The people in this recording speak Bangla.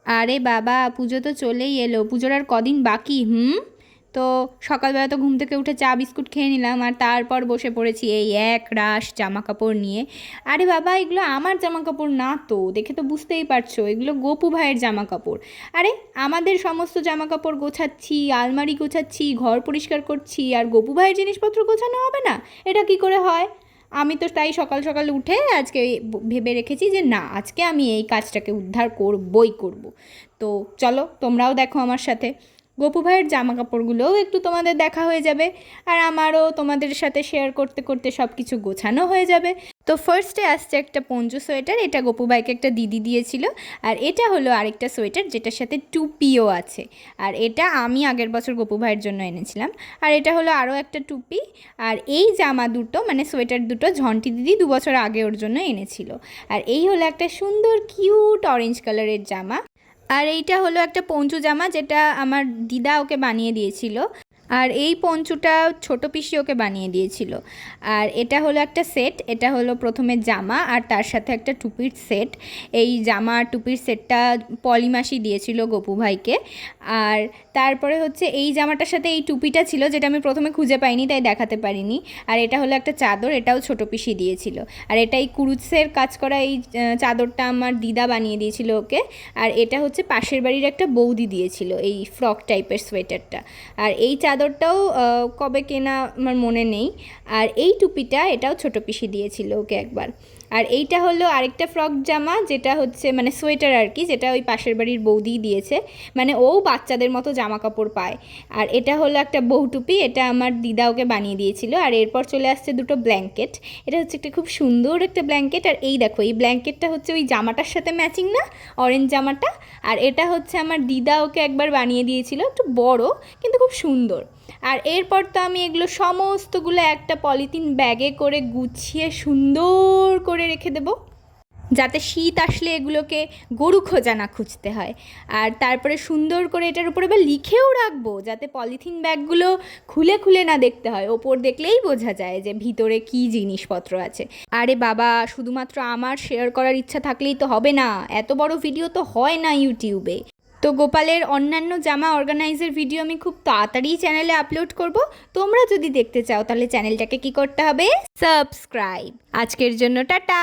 আরে বাবা, পুজো তো চলেই এলো, পুজোর আর কদিন বাকি। তো সকালবেলা তো ঘুম থেকে উঠে চা বিস্কুট খেয়ে নিলাম, আর তারপর বসে পড়েছি এই এক রাশ জামা কাপড় নিয়ে। আরে বাবা, এগুলো আমার জামা কাপড় না তো, দেখে তো বুঝতেই পারছো এগুলো গোপু ভাইয়ের জামা কাপড়। আরে আমাদের সমস্ত জামা কাপড় গোছাচ্ছি, আলমারি গোছাচ্ছি, ঘর পরিষ্কার করছি, আর গোপু ভাইয়ের জিনিসপত্র গোছানো হবে না? এটা কি করে হয়? আমি তো তাই সকাল সকাল উঠে আজকে ভেবে রেখেছি যে না, আজকে আমি এই কাজটাকে উদ্ধার করবই করব। তো চলো তোমরাও দেখো আমার সাথে। গপু ভাইয়ের জামা কাপড়গুলোও একটু তোমাদের দেখা হয়ে যাবে, আর আমারও তোমাদের সাথে শেয়ার করতে করতে সব কিছু গোছানো হয়ে যাবে। তো ফার্স্টে আসছে একটা পঞ্চু সোয়েটার, এটা গপু ভাইকে একটা দিদি দিয়েছিল। আর এটা হলো আরেকটা সোয়েটার যেটার সাথে টুপিও আছে, আর এটা আমি আগের বছর গপু ভাইয়ের জন্য এনেছিলাম। আর এটা হলো আরও একটা টুপি। আর এই জামা দুটো মানে সোয়েটার দুটো ঝন্টি দিদি 2 বছর আগে ওর জন্য এনেছিল। আর এই হলো একটা সুন্দর কিউট অরেঞ্জ কালারের জামা। আর এইটা হলো একটা পঞ্চু জামা যেটা আমার দিদা ওকে বানিয়ে দিয়েছিল। আর এই পঞ্চুটা ছোট পিসি ওকে বানিয়ে দিয়েছিল। আর এটা হলো একটা সেট, এটা হলো প্রথমে জামা আর তার সাথে একটা টুপির সেট। এই জামা আর টুপির সেটটা পলিমাসি দিয়েছিল গপু ভাইকে। আর তারপরে হচ্ছে এই জামাটার সাথে এই টুপিটা ছিল, যেটা আমি প্রথমে খুঁজে পাইনি তাই দেখাতে পারিনি। আর এটা হলো একটা চাদর, এটাও ছোট পিসি দিয়েছিল। আর এটা এই কুরুচের কাজ করা এই চাদরটা আমার দিদা বানিয়ে দিয়েছিল ওকে। আর এটা হচ্ছে পাশের বাড়ির একটা বৌদি দিয়েছিল এই ফ্রক টাইপের সোয়েটারটা। আর এই চাদরটাও কবে কেনা আমার মনে নেই। আর এই টুপিটা এটাও ছোট পিসি দিয়েছিল ওকে একবার। আর এইটা হলো আরেকটা ফ্রক জামা, যেটা হচ্ছে মানে সোয়েটার আর কি, যেটা ওই পাশের বাড়ির বৌদিই দিয়েছে। মানে ও বাচ্চাদের মতো জামা কাপড় পায়। আর এটা হলো একটা বউ টুপি, এটা আমার দিদা ওকে বানিয়ে দিয়েছিল। আর এরপর চলে আসছে দুটো ব্ল্যাঙ্কেট। এটা হচ্ছে একটা খুব সুন্দর একটা ব্ল্যাঙ্কেট। আর এই দেখো, এই ব্ল্যাঙ্কেটটা হচ্ছে ওই জামাটার সাথে ম্যাচিং না, অরেঞ্জ জামাটা। আর এটা হচ্ছে আমার দিদা ওকে একবার বানিয়ে দিয়েছিল, একটু বড় কিন্তু খুব সুন্দর। আর এরপর তো আমি এগুলো সমস্তগুলো একটা পলিথিন ব্যাগে করে গুছিয়ে সুন্দর করে রেখে দেবো, যাতে শীত আসলে এগুলোকে গরু খোঁজা না খুঁজতে হয়। আর তারপরে সুন্দর করে এটার উপরে এবার লিখেও রাখবো, যাতে পলিথিন ব্যাগগুলো খুলে খুলে না দেখতে হয়, ওপর দেখলেই বোঝা যায় যে ভিতরে কী জিনিসপত্র আছে। আরে বাবা, শুধুমাত্র আমার শেয়ার করার ইচ্ছা থাকলেই তো হবে না, এত বড় ভিডিও তো হয় না ইউটিউবে। তো গোপালের অন্যান্য জামা অর্গানাইজের ভিডিও আমি খুব তাড়াতাড়ি চ্যানেলে আপলোড করব। তোমরা যদি দেখতে চাও তাহলে চ্যানেলটাকে কি করতে হবে? সাবস্ক্রাইব। আজকের জন্য টাটা।